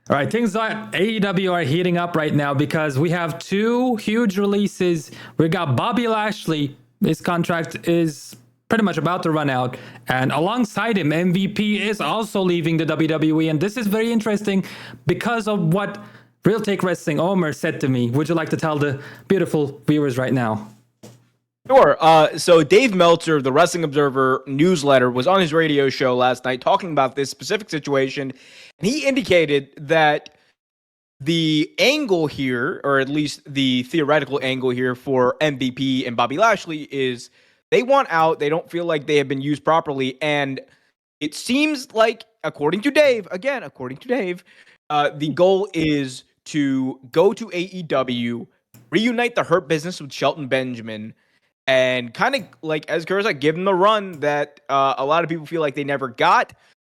All right, things at AEW are heating up right now because we have two huge releases. We got Bobby Lashley. His contract is pretty much about to run out. And alongside him, MVP is also leaving the WWE. And this is very interesting because of what Real Take Wrestling Omer said to me. Would you like to tell the beautiful viewers right now? Sure. So Dave Meltzer of the Wrestling Observer newsletter was on his radio show last night talking about this specific situation. And he indicated that the angle here, or at least the theoretical angle here for MVP and Bobby Lashley, is they want out. They don't feel like they have been used properly. And it seems like, according to Dave, the goal is to go to AEW, reunite the Hurt Business with Shelton Benjamin, and kind of like, as Curtis said, give them the run that a lot of people feel like they never got.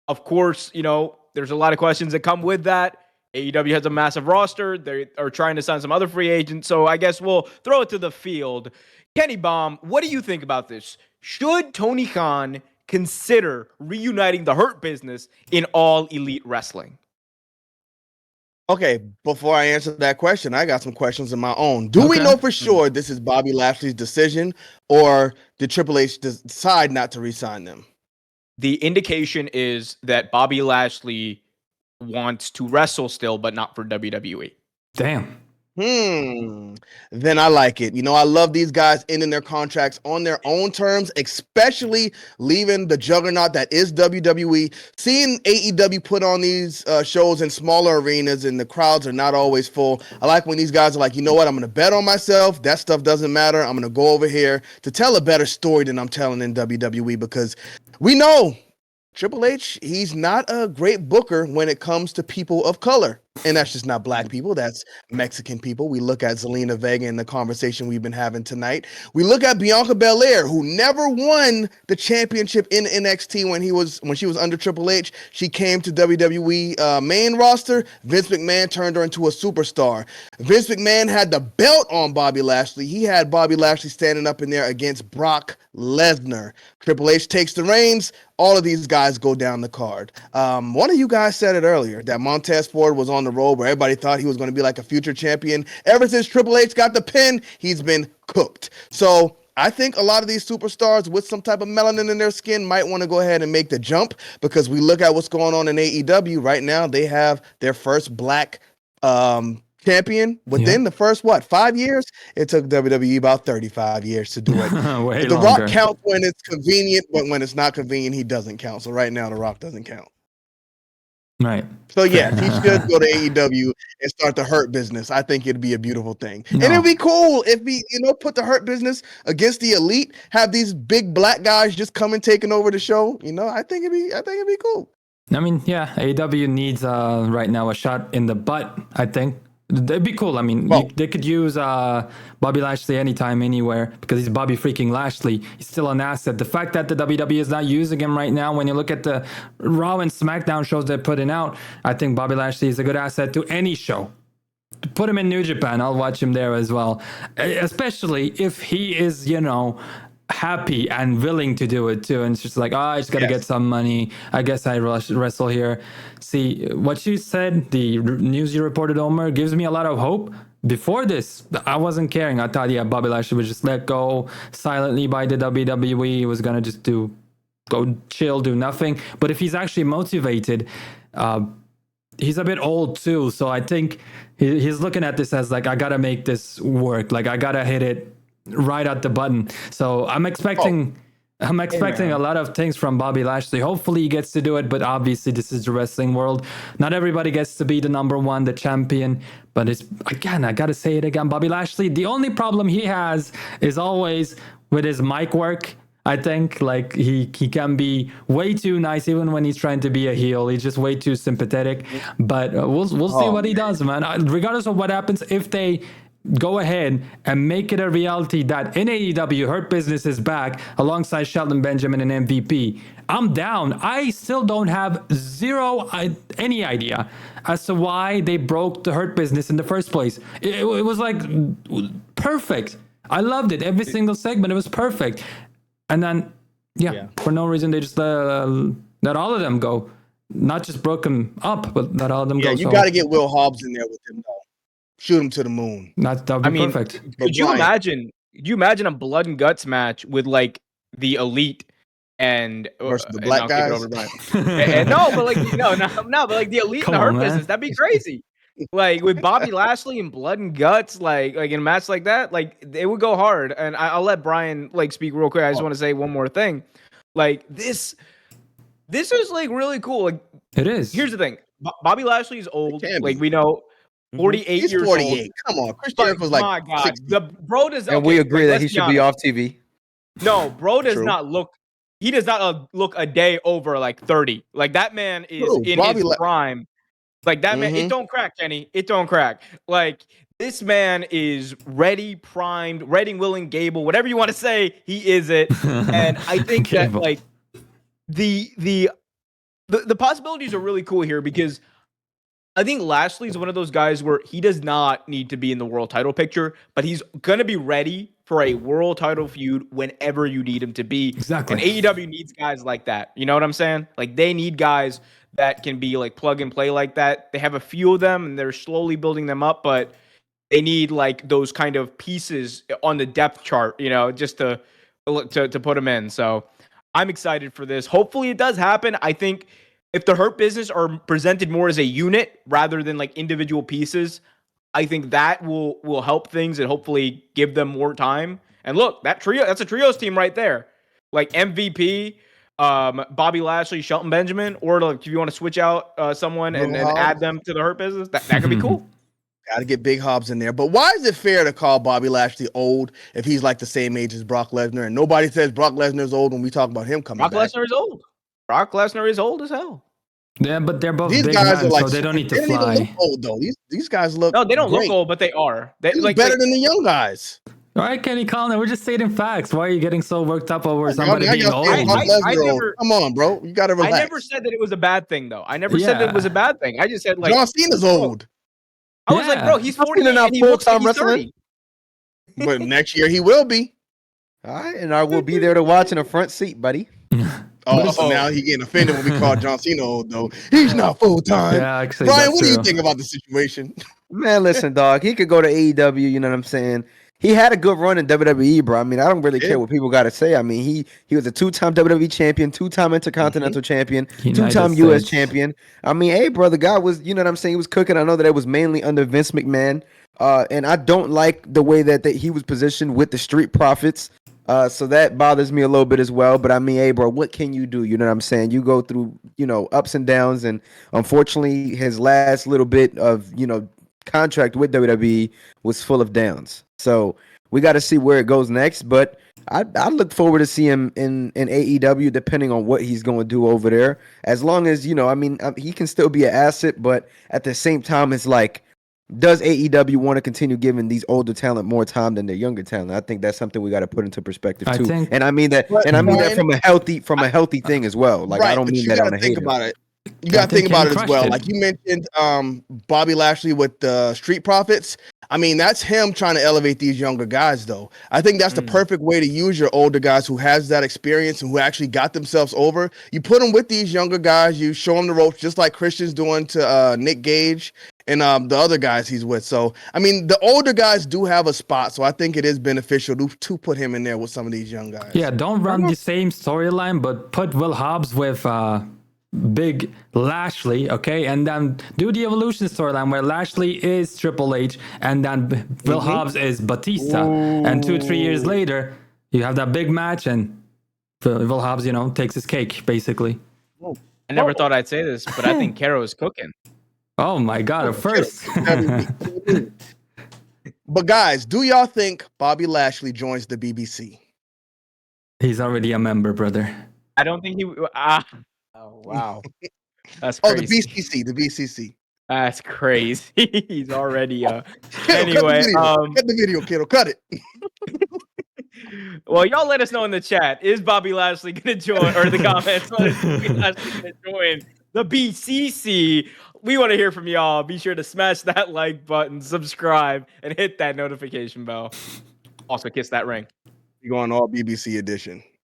Of course, there's a lot of questions that come with that. AEW has a massive roster. They are trying to sign some other free agents. So I guess we'll throw it to the field. Kenny Baum, what do you think about this? Should Tony Khan consider reuniting the Hurt Business in All Elite Wrestling? Okay, before I answer that question, I got some questions of my own. Do we know for sure this is Bobby Lashley's decision, or did Triple H decide not to re-sign them? The indication is that Bobby Lashley wants to wrestle still, but not for WWE. Damn. Then I like it. I love these guys ending their contracts on their own terms, especially leaving the juggernaut that is WWE. Seeing AEW put on these shows in smaller arenas and the crowds are not always full. I like when these guys are like, you know what? I'm going to bet on myself. That stuff doesn't matter. I'm going to go over here to tell a better story than I'm telling in WWE, because we know Triple H, he's not a great booker when it comes to people of color. And that's just not black people. That's Mexican people. We look at Zelina Vega in the conversation we've been having tonight. We look at Bianca Belair, who never won the championship in NXT when she was under Triple H. She came to WWE main roster. Vince McMahon turned her into a superstar. Vince McMahon had the belt on Bobby Lashley. He had Bobby Lashley standing up in there against Brock Lesnar. Triple H takes the reins. All of these guys go down the card. One of you guys said it earlier that Montez Ford was on the road where everybody thought he was going to be like a future champion. Ever since Triple H got the pin, he's been cooked. So I think a lot of these superstars with some type of melanin in their skin might want to go ahead and make the jump, because we look at what's going on in AEW right now. They have their first black champion within the first 5 years. It took WWE about 35 years to do it. The Rock counts when it's convenient, but when it's not convenient, he doesn't count. So right now, The Rock doesn't count. Right. So yeah, he should go to AEW and start the Hurt Business. I think it'd be a beautiful thing. And it'd be cool if we, put the Hurt Business against the Elite, have these big black guys just come and taking over the show. I think it'd be cool. I mean, yeah, AEW needs right now a shot in the butt, I think. It'd be cool. I mean, they could use Bobby Lashley anytime, anywhere, because he's Bobby freaking Lashley. He's still an asset. The fact that the WWE is not using him right now, when you look at the Raw and SmackDown shows they're putting out, I think Bobby Lashley is a good asset to any show. Put him in New Japan. I'll watch him there as well. Especially if he is, happy and willing to do it too, and it's just like, I just gotta get some money, I guess I wrestle here. See, what you said, the news you reported, Omer, gives me a lot of hope. Before this, I wasn't caring. I thought, Bobby Lashley was just let go silently by the WWE. He was gonna just go chill, do nothing. But if he's actually motivated, he's a bit old too, so I think he's looking at this as like, I gotta make this work, like I gotta hit it right at the button. So I'm expecting a lot of things from Bobby Lashley. Hopefully he gets to do it, but obviously this is the wrestling world. Not everybody gets to be the number one, the champion. But it's, again, I gotta say it again, Bobby Lashley, the only problem he has is always with his mic work. I think like he can be way too nice even when he's trying to be a heel. He's just way too sympathetic. But we'll see what he does, man. Regardless of what happens, if they go ahead and make it a reality that in AEW Hurt Business is back alongside Shelton Benjamin and MVP, I'm down. I still don't have any idea as to why they broke the Hurt Business in the first place. It was like perfect. I loved it. Every single segment, it was perfect. And then, for no reason, they just let all of them go. not just broke him up, but let all of them go. Yeah, you So got to get Will Hobbs in there with him, though. Shoot him to the moon. that would be perfect. Could you imagine a blood and guts match with like the Elite and versus the black guys? and no, but like the Elite Come in the Hurt on, man. Business, that'd be crazy. Like with Bobby Lashley and blood and guts, like in a match like that, like it would go hard. And I'll let Brian like speak real quick. I just want to say one more thing. Like this is like really cool. Like It is. Here's the thing: Bobby Lashley is old. Like we know, 48 He's years 48. old. Come on, Chris Jericho's like my God, 60. the bro does. And we agree that he should be off TV. No, bro does True. not look. He does not look a day over like 30. Like that man is in his prime. Like that man, it don't crack, Kenny. It don't crack. Like this man is ready, primed, ready, willing, Gable, whatever you want to say. He is it, and I think that like the possibilities are really cool here because I think Lashley is one of those guys where he does not need to be in the world title picture, but he's gonna be ready for a world title feud whenever you need him to be. Exactly. And AEW needs guys like that. You know what I'm saying? Like they need guys that can be like plug and play like that. They have a few of them and they're slowly building them up, but they need like those kind of pieces on the depth chart, you know, just to put them in. So I'm excited for this. Hopefully it does happen. I think if the Hurt Business are presented more as a unit rather than like individual pieces, I think that will help things and hopefully give them more time. And look, that's a trios team right there. Like MVP, Bobby Lashley, Shelton Benjamin, or like if you want to switch out someone and add them to the Hurt Business, that could be cool. Got to get Big Hobbs in there. But why is it fair to call Bobby Lashley old if he's like the same age as Brock Lesnar? And nobody says Brock Lesnar is old when we talk about him coming back. Brock Lesnar is old. Brock Lesnar is old as hell. Yeah, but they're both these big guys men, are like, so they don't need to they don't fly. even look old though. These guys look no, they don't great. look old, but they are. They look better than the young guys. All right, Kenny Collin, we're just stating facts. Why are you getting so worked up over somebody being old? I never, come on, bro. You got to relax. I never said that it was a bad thing, though. I never said that it was a bad thing. I just said like John Cena's old. I was like, bro, he's 40 and and he looks like he's 30. But next year he will be. All right, and I will be there to watch in a front seat, buddy. So now he getting offended when we call John Cena old, though. He's not full time. Yeah, actually, Brian, what do you think about the situation? Man, listen, dog. He could go to AEW. You know what I'm saying? He had a good run in WWE, bro. I mean, I don't really care what people got to say. I mean, he was a 2-time WWE champion, 2-time Intercontinental champion, 2-time US champion. I mean, hey, bro, the guy was, you know what I'm saying? He was cooking. I know that it was mainly under Vince McMahon. And I don't like the way that he was positioned with the Street Profits. So that bothers me a little bit as well. But I mean, hey, bro, what can you do? You know what I'm saying? You go through, ups and downs. And unfortunately, his last little bit of, contract with WWE was full of downs. So we got to see where it goes next. But I look forward to see him in AEW, depending on what he's going to do over there. As long as, he can still be an asset. But at the same time, it's like, does AEW want to continue giving these older talent more time than their younger talent? I think that's something we got to put into perspective too. And I mean that, that from a healthy thing as well. Like I don't mean that on a hater. About it. You got to think about it as well. Like you mentioned, Bobby Lashley with the Street Profits. I mean, that's him trying to elevate these younger guys, though. I think that's the perfect way to use your older guys who has that experience and who actually got themselves over. You put them with these younger guys. You show them the ropes, just like Christian's doing to Nick Gage and the other guys he's with. So, I mean, the older guys do have a spot. So I think it is beneficial to put him in there with some of these young guys. Yeah, don't run the same storyline, but put Will Hobbs with Big Lashley, okay? And then do the Evolution storyline where Lashley is Triple H and then Will Hobbs is Batista. Ooh. And 2-3 years later, you have that big match and Will Hobbs, takes his cake, basically. I never thought I'd say this, but I think Caro is cooking. Oh my God, first. But guys, do y'all think Bobby Lashley joins the BBC? He's already a member, brother. I don't think he... Oh, wow. That's crazy. The BCC. That's crazy. He's already... Anyway. Cut the video, kiddo. Cut it. Well, y'all let us know in the chat. Is Bobby Lashley going to join, or the comments, is Bobby Lashley going to join the BCC? We want to hear from y'all. Be sure to smash that like button, subscribe, and hit that notification bell. Also, kiss that ring. You're going all BBC edition.